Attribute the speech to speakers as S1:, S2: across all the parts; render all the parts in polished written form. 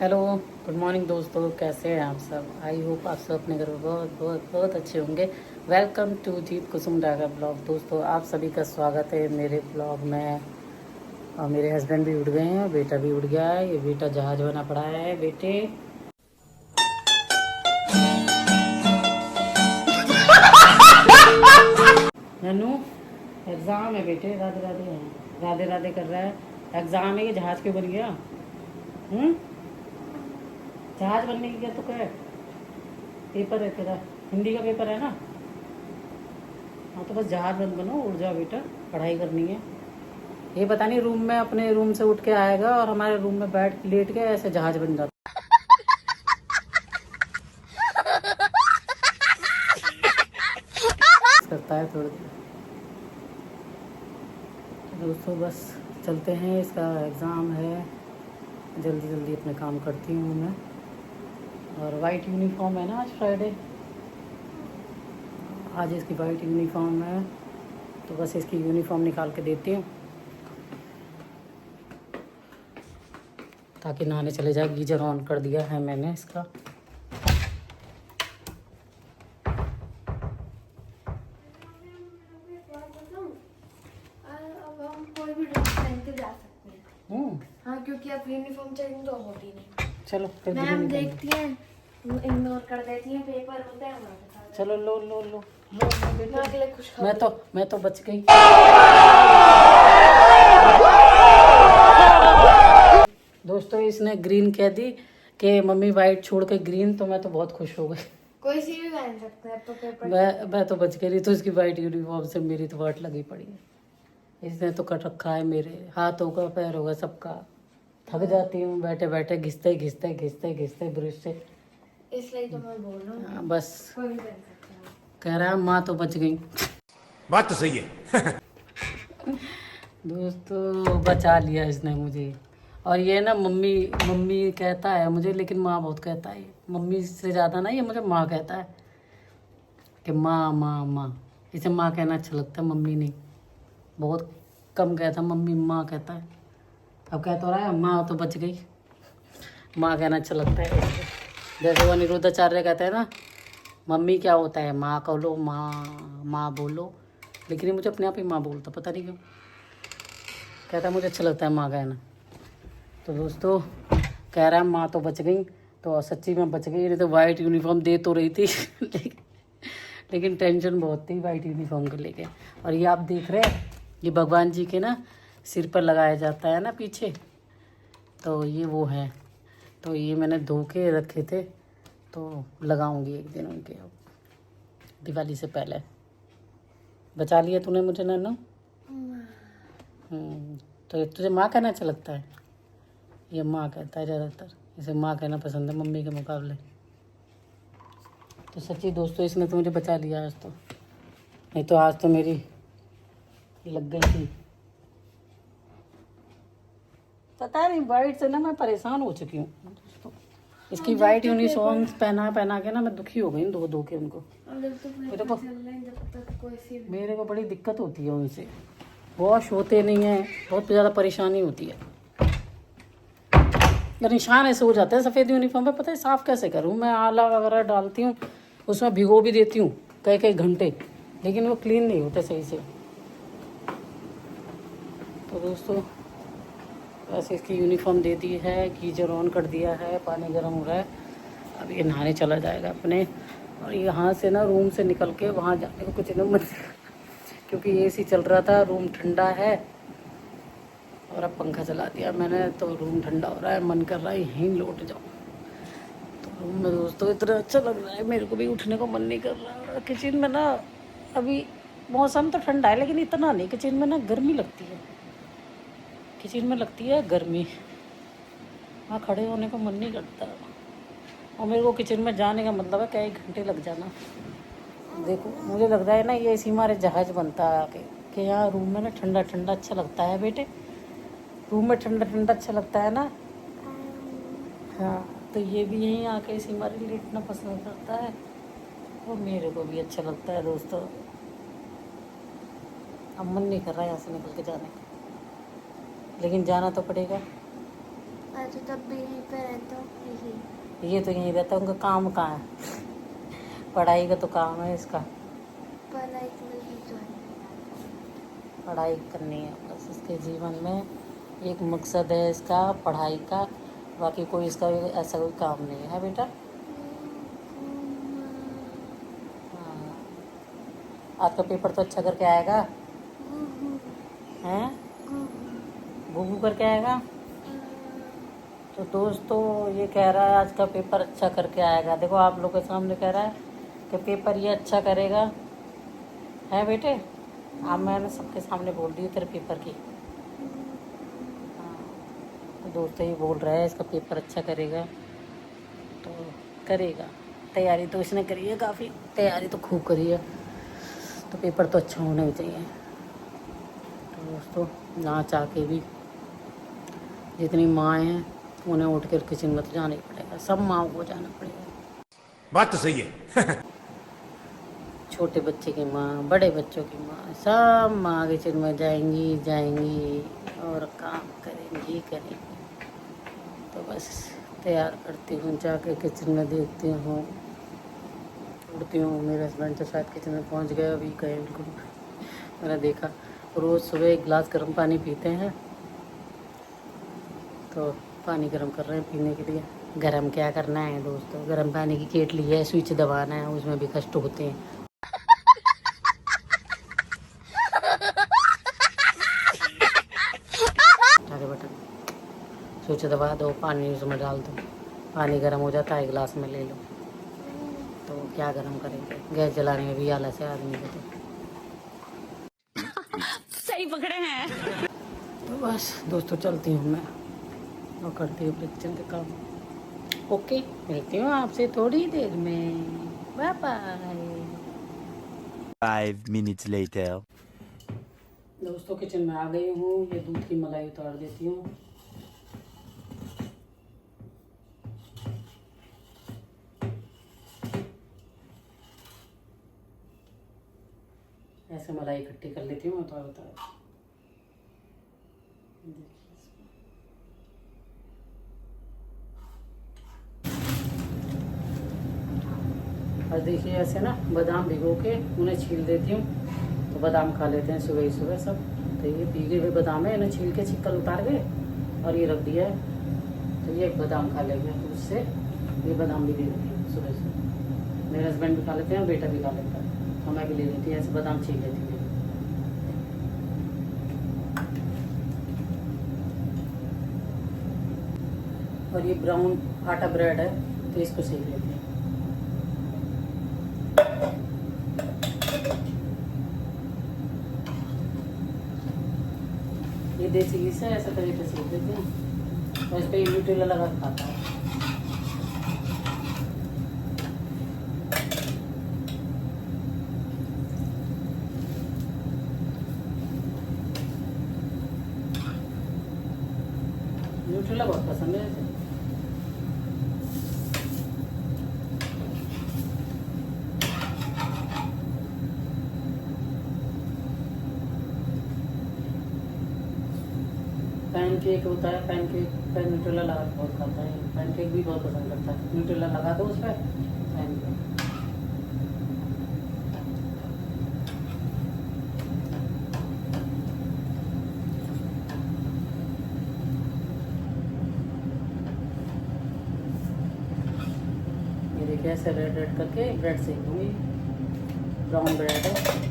S1: Hello, good morning दोस्तों। कैसे हैं आप सब? आई होप आप सब अपने घर में बहुत बहुत बहुत अच्छे होंगे। Welcome to Jeet Kusum Daga blog. दोस्तों, आप सभी का स्वागत है मेरे ब्लॉग में। और मेरे हस्बैंड भी उठ गए हैं, बेटा भी उठ गया है। ये बेटा जहाज बना पड़ा है। बेटे ननू, एग्ज़ाम है बेटे। राधे राधे है, राधे राधे कर रहा है। एग्ज़ाम है, ये जहाज क्यों बन गया? जहाज बनने की क्या तो है? पेपर है तेरा, हिंदी का पेपर है ना? हाँ, तो बस जहाज बंद बनो, उड़ जाओ बेटा, पढ़ाई करनी है। ये पता नहीं रूम में, अपने रूम से उठ के आएगा और हमारे रूम में बैठ लेट के ऐसे जहाज बन जाता करता है थोड़ी देर। तो दोस्तों बस चलते हैं, इसका एग्ज़ाम है। जल्दी जल्दी अपने काम करती हूँ मैं। और वाइट यूनिफॉर्म है ना, आज फ्राइडे, आज इसकी वाइट यूनिफॉर्म है। तो बस इसकी यूनिफॉर्म निकाल के देती हूँ ताकि नहाने चले जाए। गीजर ऑन कर दिया है मैंने इसका।
S2: अब हम कोई भी ड्रेस पहन के जा सकते हैं। हाँ, क्योंकि अब यूनिफॉर्म चेंज तो होती नहीं।
S1: चलो फिर
S2: मैम देखती हैं, इग्नोर कर देती हैं, पेपर होते हैं हमारे साथ।
S1: चलो लो लो लो लो बेटे।
S2: मैं अगले खुश
S1: मैं तो बच गई। दोस्तों, इसने ग्रीन कह दी कि मम्मी वाइट छोड़ के ग्रीन, तो मैं तो बहुत खुश हो गई।
S2: कोई सी भी पहन सकता है, अब तो पेपर
S1: मैं तो बच गई। तो इसकी वाइट यूनिफॉर्म से मेरी तो वाट लगी पड़ी है। इसने तो कट रखा है मेरे हाथों का, पैरों का, सबका। थक जाती हूँ बैठे बैठे, घिसते घिसते घिसते घिसते ब्रश से।
S2: इसलिए तो मैं बोल रहा हूँ,
S1: हाँ, बस
S2: कोई भी पहन सकता है।
S1: कह रहा है माँ तो बच गई।
S3: बात तो सही है।
S1: दोस्तों, बचा लिया इसने मुझे। और ये ना मम्मी मम्मी कहता है मुझे, लेकिन माँ बहुत कहता है। मम्मी से ज़्यादा ना ये मुझे माँ कहता है कि माँ माँ माँ। इसे माँ कहना अच्छा लगता है, मम्मी नहीं। बहुत कम कहता, मम्मी माँ कहता है। अब कह तो रहा है माँ तो बच गई। माँ कहना अच्छा लगता है इसे। जैसे वो अनिरुद्धाचार्य कहते हैं ना, मम्मी क्या होता है, माँ कहो लो, माँ माँ बोलो। लेकिन ये मुझे अपने आप ही माँ बोलता, पता नहीं क्यों। कहता है मुझे अच्छा लगता है माँ कहना। तो दोस्तों, कह रहा है माँ तो बच गई। तो सच्ची में बच गई। नहीं तो वाइट यूनिफॉर्म दे तो रही थी लेकिन टेंशन बहुत थी वाइट यूनिफॉर्म को लेके। और ये आप देख रहे हैं, ये भगवान जी के ना सिर पर लगाया जाता है ना पीछे, तो ये वो है। तो ये मैंने धो के रखे थे, तो लगाऊंगी एक दिन उनके, अब दिवाली से पहले। बचा लिया तूने मुझे नन्नू। तो तुझे माँ कहना अच्छा लगता है? ये माँ कहता है ज़्यादातर, इसे माँ कहना पसंद है मम्मी के मुकाबले। तो सच्ची दोस्तों, इसने तो मुझे बचा लिया आज तो। नहीं तो आज तो मेरी लग गई थी। पता नहीं, वाइट से ना मैं परेशान हो चुकी हूँ दोस्तों। इसकी वाइट यूनिफॉर्म पहना पहना के ना मैं दुखी हो गई हूँ, धो के उनको। मेरे को बड़ी दिक्कत होती है उनसे, वॉश होते नहीं है, बहुत ज़्यादा परेशानी होती है। निशान ऐसे हो जाते हैं सफ़ेद यूनिफॉर्म पे, पता है साफ़ कैसे करूँ मैं? आला वगैरह डालती हूँ, उसमें भिगो भी देती हूँ कई कई घंटे, लेकिन वो क्लीन नहीं होते सही से। तो दोस्तों, बस इसकी यूनिफॉर्म दे दी है, गीजर ऑन कर दिया है, पानी गर्म हो रहा है। अब ये नहाने चला जाएगा अपने। और यहाँ से ना रूम से निकल के वहाँ जाने को कुछ नहीं मन क्योंकि एसी चल रहा था, रूम ठंडा है। और अब पंखा चला दिया मैंने, तो रूम ठंडा हो रहा है, मन कर रहा है यहीं लौट जाऊँ। तो रूम में दोस्तों इतना अच्छा लग रहा है, मेरे को भी उठने को मन नहीं कर रहा। किचन में ना अभी मौसम तो ठंडा है, लेकिन इतना नहीं। किचन में ना गर्मी लगती है, किचन में लगती है गर्मी। वहाँ खड़े होने का मन नहीं करता। और मेरे को किचन में जाने का मतलब है कई घंटे लग जाना। देखो, मुझे लग रहा है ना ये इसी हमारे जहाज बनता है आके, कि यहाँ रूम में ना ठंडा ठंडा अच्छा लगता है बेटे। रूम में ठंडा ठंडा अच्छा लगता है ना? हाँ, तो ये भी यहीं आके इसी हमारे लेटना पसंद करता है, और मेरे को भी अच्छा लगता है दोस्तों। अब मन नहीं कर रहा है यहाँ से निकल के जाने का, लेकिन जाना तो पड़ेगा।
S2: मैं तो तब भी यहीं पे रहता हूँ यही।
S1: ये तो यहीं रहता है, उनका काम कहाँ है? पढ़ाई का तो काम है इसका,
S2: पढ़ाई करनी तो है।
S1: पढ़ाई करनी है बस इसके जीवन में। एक मकसद है इसका पढ़ाई का, बाकी कोई इसका ऐसा कोई काम नहीं है बेटा। हाँ, आज का पेपर तो अच्छा करके आएगा हैं? गुगू करके आएगा। तो दोस्तों ये कह रहा है आज का पेपर अच्छा करके आएगा। देखो आप लोग के सामने कह रहा है कि पेपर ये अच्छा करेगा, है बेटे? आप मैंने सबके सामने बोल दी तेरे पेपर की। हाँ, तो दोस्तों ये बोल रहा है इसका पेपर अच्छा करेगा, तो करेगा। तैयारी तो इसने करी है, काफ़ी तैयारी तो खूब करी है, तो पेपर तो अच्छा होना ही चाहिए। तो दोस्तों ना चाह के भी जितनी माँ हैं उन्हें उठ कर किचन में तो जाना ही पड़ेगा, सब माँ को जाना पड़ेगा।
S3: बात तो सही है।
S1: छोटे बच्चे की माँ, बड़े बच्चों की माँ, सब माँ किचन में जाएंगी और काम करेंगी। तो बस तैयार करती हूँ, जाके किचन में देखती हूँ, उड़ती हूँ। मेरे हस्बैंड तो शायद किचन में पहुँच गए, अभी गए बिल्कुल। मैंने देखा रोज़ सुबह एक गिलास गर्म पानी पीते हैं, तो पानी गर्म कर रहे हैं पीने के लिए। गर्म क्या करना है दोस्तों, गर्म पानी की केटली है, स्विच दबाना है, उसमें भी कष्ट होते हैं। अरे बटन स्विच दबा दो, पानी उसमें डाल दो, पानी गर्म हो जाता है, गिलास में ले लो। तो क्या गर्म करेंगे, गैस जलाने में भी आलस है आदमी को। तो
S4: सही पकड़े हैं।
S1: तो बस दोस्तों चलती हूँ मैं और करती हूँ किचन के काम। ओके, मिलती हूँ आपसे थोड़ी देर में, बाय बाय।
S5: 5 minutes later.
S1: दोस्तों किचन में आ गई हूँ, ये दूध की मलाई उतार देती हूँ। ऐसे मलाई इकट्ठी कर लेती हूँ उतार। और देखिए ऐसे ना बादाम भिगो के उन्हें छील देती हूँ, तो बादाम खा लेते हैं सुबह ही सुबह सब। तो ये भीगे हुए बादाम है, इन्हें छील के छिक्कल उतार के और ये रख दिया है, तो ये एक बादाम खा लेंगे, तो उससे ये बादाम भी दे देती हूँ सुबह सुबह। मेरे हस्बैंड भी खा लेते हैं, बेटा भी खा लेता है, तो मैं भी ले लेती हूँ, ऐसे बादाम छील लेती हूँ। और ये ब्राउन आटा ब्रेड है, तो इसको सेक लेते हैं। ये देसी घी से ऐसा तरीके से सेक देते हैं, और इस पर न्यूट्रेला लगा के खाता है। न्यूट्रेला बहुत पसंद है इसे। पैनकेक होता है, पैनकेक पे न्यूट्रेला लगा के बहुत खाता है, पैनकेक भी बहुत पसंद करता है। न्यूट्रेला लगा दो उस पर पैनकेक। ये देखिए ऐसे रेड रेड करके ब्रेड सेक दूँगी, ब्राउन ब्रेड है,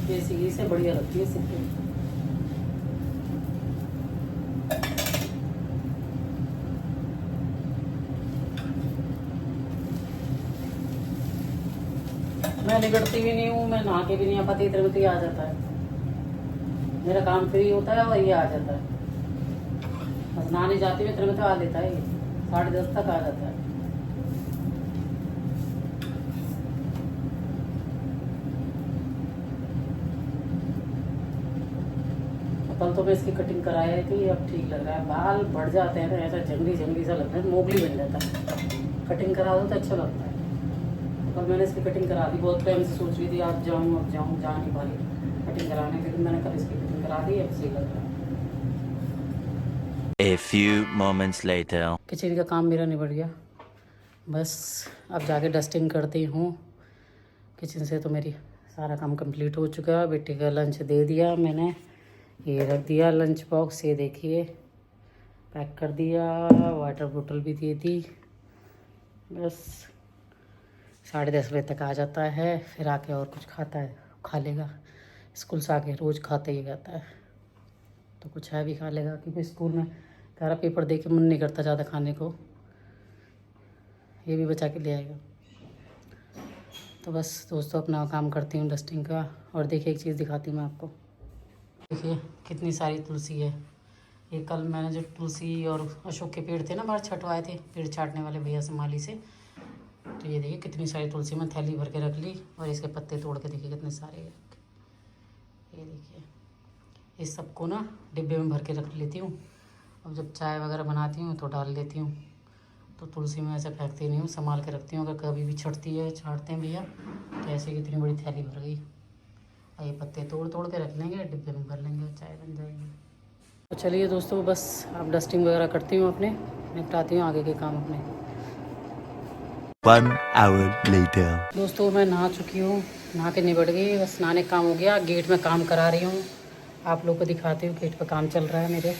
S1: देसी घी से बढ़िया लगती है सिक्के। मैं निगड़ती भी नहीं हूँ, मैं नहा के भी नहीं आ पाती, इतने में तो ये आ जाता है। मेरा काम फ्री होता है और ये आ जाता है, बस नहाने जाती हूँ इतने में तो आ लेता है, ये 10:30 तक आ जाता है। कल तो मैं इसकी कटिंग कराई थी, अब ठीक लग रहा है। बाल बढ़ जाते हैं तो ऐसा जंगली सा लगता है, मोगली बन जाता है। कटिंग करा दो तो अच्छा लगता है। कल मैंने इसकी कटिंग करा दी, बहुत टाइम से सोच रही थी आज जाऊँ, अब जाऊँ, जा नहीं पा रही कटिंग कराने, लेकिन मैंने कल इसकी कटिंग करा दी, अब सही लग रहा है।
S5: A few moments later.
S1: Kitchen का काम मेरा निबट गया, बस अब जाके डस्टिंग करती हूँ किचन से। तो मेरी सारा काम कंप्लीट हो चुका है। बेटे का लंच दे दिया मैंने, ये रख दिया लंच बॉक्स, ये देखिए पैक कर दिया, वाटर बोतल भी दे दी। बस 10:30 बजे तक आ जाता है, फिर आके और कुछ खाता है, खा लेगा। स्कूल से आके रोज़ खाते ही रहता है, तो कुछ है भी खा लेगा, क्योंकि स्कूल में कह रहा पेपर दे के मन नहीं करता ज़्यादा खाने को, ये भी बचा के ले आएगा। तो बस दोस्तों अपना काम करती हूँ डस्टिंग का। और देखिए एक चीज़ दिखाती हूँ मैं आपको, देखिए कितनी सारी तुलसी है। ये कल मैंने जो तुलसी और अशोक के पेड़ थे ना, बाहर छटवाए थे पेड़ छाटने वाले भैया से, माली से। तो ये देखिए कितनी सारी तुलसी मैं थैली भर के रख ली, और इसके पत्ते तोड़ के देखिए कितने सारे हैं। ये देखिए इस सबको ना डिब्बे में भर के रख लेती हूँ। अब जब चाय वगैरह बनाती हूँ तो डाल देती हूँ। तो तुलसी में ऐसे फेंकती नहीं हूँ, संभाल के रखती हूँ। अगर कभी भी छटती है, छाटते हैं भैया, तो ऐसे कितनी बड़ी थैली भर गई। और ये पत्ते तोड़ तोड़ के रख लेंगे, डिब्बे में भर लेंगे, चाय बन जाएगी। तो चलिए दोस्तों, बस अब डस्टिंग वगैरह करती हूँ, अपने निपटाती हूँ आगे के काम अपने।
S5: 1 hour later.
S1: दोस्तों मैं नहा चुकी हूँ, नहा के निबट गई, बस नहाने का काम हो गया। गेट में काम करा रही हूँ, आप लोग को दिखाती हूँ। गेट पे काम चल रहा है मेरे।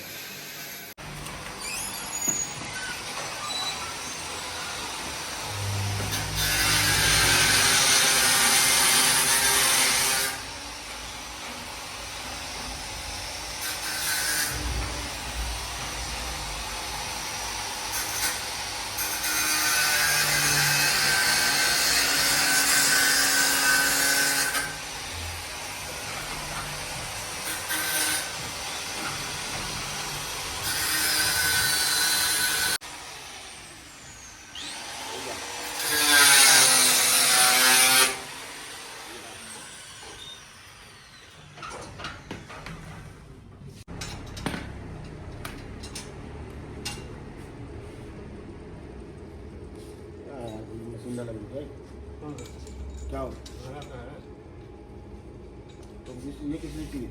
S3: क्या हो? तो ये किसने चाहिए?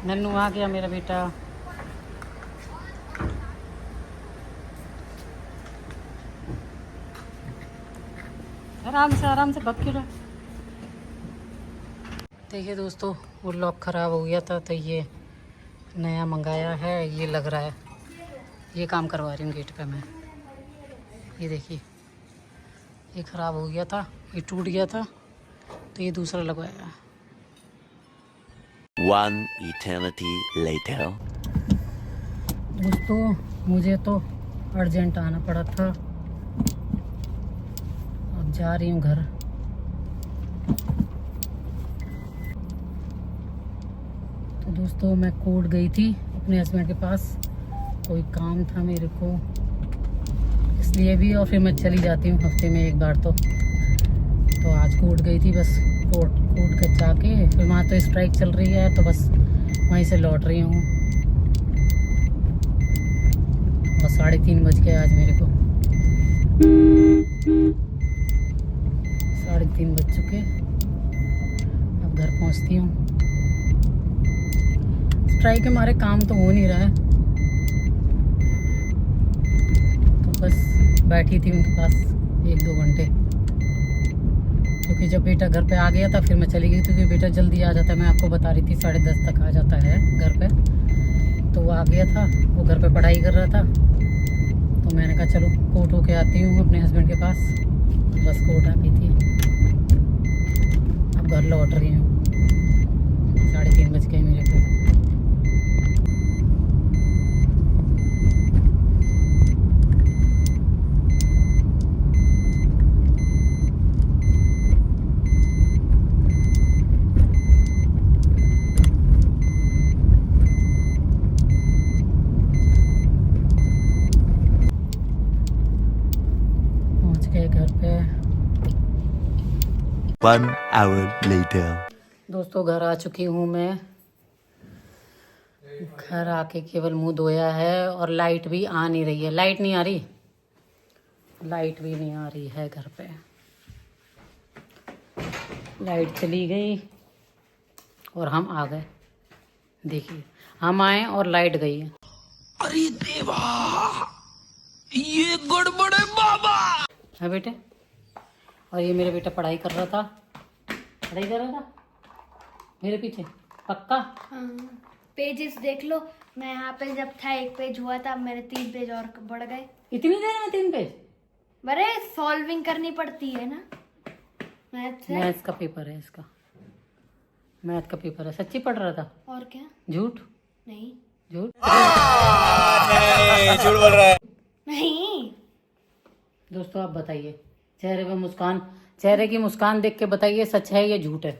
S1: नन्नू आ गया मेरा बेटा। आराम से भग क्यों रहा। देखिए दोस्तों, वो लॉक ख़राब हो गया था, तो ये नया मंगाया है। ये लग रहा है, ये काम करवा रही हूँ गेट पे मैं। ये देखिए, ये ख़राब हो गया था, ये टूट गया था, तो ये दूसरा लगवाया।
S5: 1 eternity later.
S1: दोस्तों मुझे तो अर्जेंट आना पड़ा था, अब जा रही हूँ घर। तो दोस्तों मैं कोर्ट गई थी अपने हस्बैंड के पास, कोई काम था मेरे को, इसलिए भी। और फिर मैं चली जाती हूँ हफ्ते में एक बार। तो आज कोर्ट गई थी, बस कोर्ट के जाके फिर वहाँ तो स्ट्राइक चल रही है, तो बस वहीं से लौट रही हूँ। और 3:30 बज गए आज मेरे को, 3:30 बज चुके। अब घर पहुँचती हूँ। स्ट्राइक के मारे काम तो हो नहीं रहा है, तो बस बैठी थी उनके पास 1-2 घंटे, क्योंकि जब बेटा घर पे आ गया था फिर मैं चली गई, क्योंकि बेटा जल्दी आ जाता है। मैं आपको बता रही थी 10:30 तक आ जाता है घर पे। तो वो आ गया था, वो घर पे पढ़ाई कर रहा था, तो मैंने कहा चलो कोर्ट होके आती हूँ अपने हस्बैंड के पास। बस कोर्ट आ गई थी। घर लौट रही हूँ। 3:30 बज गए मेरे को। पहुँच गए घर पे।
S5: 1 hour later.
S1: दोस्तों घर आ चुकी हूँ मैं। घर आके केवल मुंह धोया है और लाइट भी आ नहीं रही है। लाइट नहीं आ रही, लाइट भी नहीं आ रही है घर पे। लाइट चली गई और हम आ गए। देखिए हम आए और लाइट गई है।
S5: अरे देवा, ये गड़बड़ है बाबा।
S1: है बेटे। और ये मेरा बेटा पढ़ाई कर रहा था, पढ़ाई कर रहा था मेरे पीछे पक्का।
S2: हाँ, पेजेस देख लो। मैं यहाँ पे जब था 1 पेज हुआ था, मेरे 3 पेज और बढ़ गए।
S1: इतनी देर में 3 पेज?
S2: अरे सॉल्विंग करनी पड़ती है ना मैथ से।
S1: मैथ्स का पेपर है इसका, मैथ का पेपर है। सच्ची पढ़ रहा था?
S2: और क्या?
S1: झूठ?
S2: नहीं
S1: झूठ?
S3: झूठ बोल रहा है।
S2: नहीं।
S1: दोस्तों आप बताइए, चेहरे पे मुस्कान, चेहरे की मुस्कान देख के बताइए सच है या झूठ है?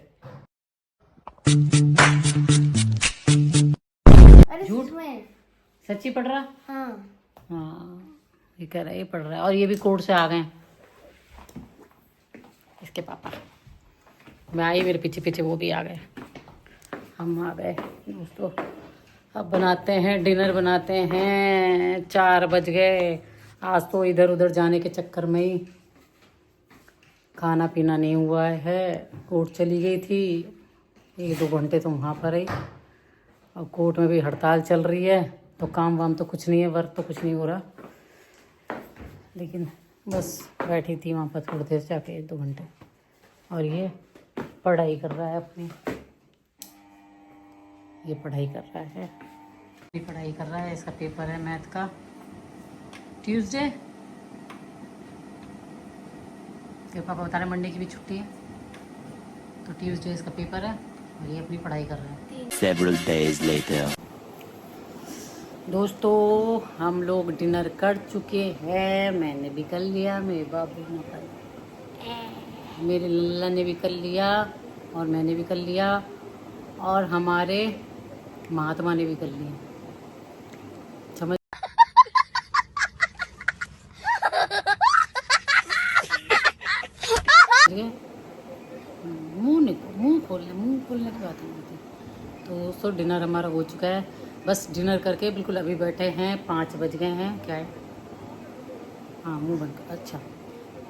S2: अरे
S1: झूठ
S2: में
S1: सच्ची पढ़ रहा?
S2: हाँ
S1: हाँ ये कह रहा है, ये पढ़ रहा है। और ये भी कोर्ट से आ गए इसके पापा। मैं आई, मेरे पीछे पीछे वो भी आ गए, हम आ गए। दोस्तों अब बनाते हैं डिनर, बनाते हैं। 4 बज गए। आज तो इधर उधर जाने के चक्कर में ही खाना पीना नहीं हुआ है। कोर्ट चली गई थी, 1-2 घंटे तो वहाँ पर रही। और कोर्ट में भी हड़ताल चल रही है, तो काम वाम तो कुछ नहीं है, वर्क तो कुछ नहीं हो रहा। लेकिन बस बैठी थी वहाँ पर थोड़ी देर जाके 1-2 घंटे। और ये पढ़ाई कर रहा है अपनी, ये पढ़ाई कर रहा है, ये पढ़ाई कर रहा है। इसका पेपर है मैथ का ट्यूसडे। ये पापा बता रहे मंडे की भी छुट्टी है, तो ट्यूसडे इसका पेपर है और ये अपनी पढ़ाई कर रहा है।
S5: Several days later.
S1: दोस्तों हम लोग डिनर कर चुके हैं। मैंने भी कर लिया, मेरे बाबू ने कर लिया, मेरे लल्ला ने भी कर लिया और मैंने भी कर लिया और हमारे महात्मा ने भी कर लिया। समझ गए? मुंह खोलने की बात नहीं होती। तो दोस्तों डिनर हमारा हो चुका है। बस डिनर करके बिल्कुल अभी बैठे हैं। 5 बज गए हैं। क्या है? हाँ मुंह बंद कर। अच्छा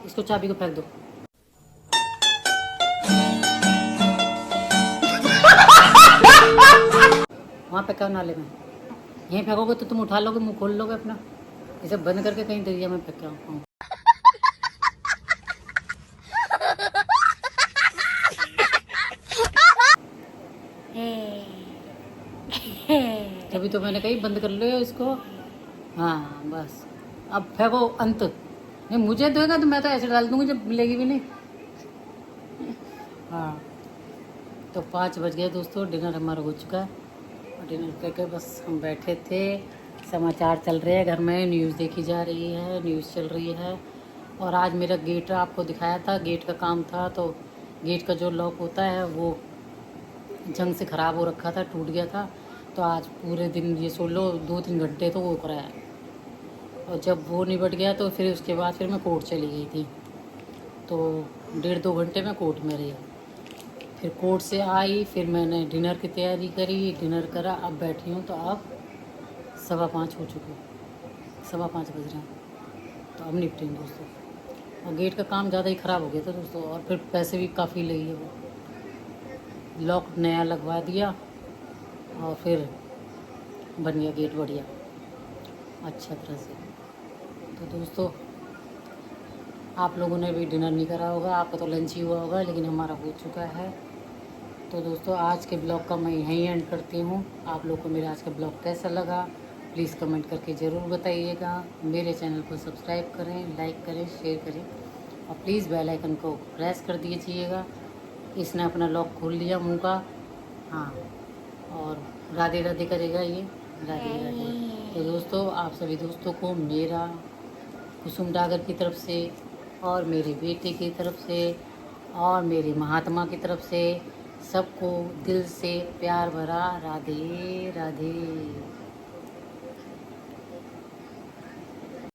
S1: इसको चाबी को फेंक दो। वहाँ पे क्या नाले में? यहीं फेंकोगे तो तुम उठा लोगे, मुंह खोल लोगे अपना। इसे बंद करके कहीं दरिया में फेंक के आओ। तभी तो मैंने कही बंद कर लो इसको। हाँ बस अब फेंको अंत। नहीं मुझे देगा तो मैं तो ऐसे डाल दूंगी जब मिलेगी भी नहीं। हाँ तो 5 बज गए दोस्तों, डिनर हमारा हो चुका है। और डिनर करके बस हम बैठे थे। समाचार चल रहे हैं घर में, न्यूज़ देखी जा रही है, न्यूज़ चल रही है। और आज मेरा गेट आपको दिखाया था, गेट का काम था, तो गेट का जो लॉक होता है वो जंग से ख़राब हो रखा था, टूट गया था। तो आज पूरे दिन ये सो लो 2-3 घंटे तो वो कराया। और जब वो निपट गया तो फिर उसके बाद फिर मैं कोर्ट चली गई थी, तो 1.5-2 घंटे मैं कोर्ट में रही। फिर कोर्ट से आई, फिर मैंने डिनर की तैयारी करी, डिनर करा, अब बैठी हूँ। तो अब 5:15 हो चुके, 5:15 बज रहे हैं। तो अब निपटेंगे दोस्तों। और गेट का काम ज़्यादा ही ख़राब हो गया था दोस्तों, और फिर पैसे भी काफ़ी लगी है। वो लॉक नया लगवा दिया और फिर बन गया गेट बढ़िया अच्छा तरह से। तो दोस्तों आप लोगों ने भी डिनर नहीं करा होगा, आपका तो लंच ही हुआ होगा, लेकिन हमारा हो चुका है। तो दोस्तों आज के ब्लॉग का मैं यहीं एंड करती हूँ। आप लोगों को मेरा आज का ब्लॉग कैसा लगा प्लीज़ कमेंट करके ज़रूर बताइएगा। मेरे चैनल को सब्सक्राइब करें, लाइक करें, शेयर करें और प्लीज़ बेल आइकन को प्रेस कर दीजिएगा इसने अपना लॉक खोल लिया मुंह का। हाँ, और राधे राधे करेगा ये, राधे राधे। तो दोस्तों, आप सभी दोस्तों को मेरा कुसुम डागर की तरफ से और मेरे बेटे की तरफ से और मेरे महात्मा की तरफ से सबको दिल से प्यार भरा राधे राधे।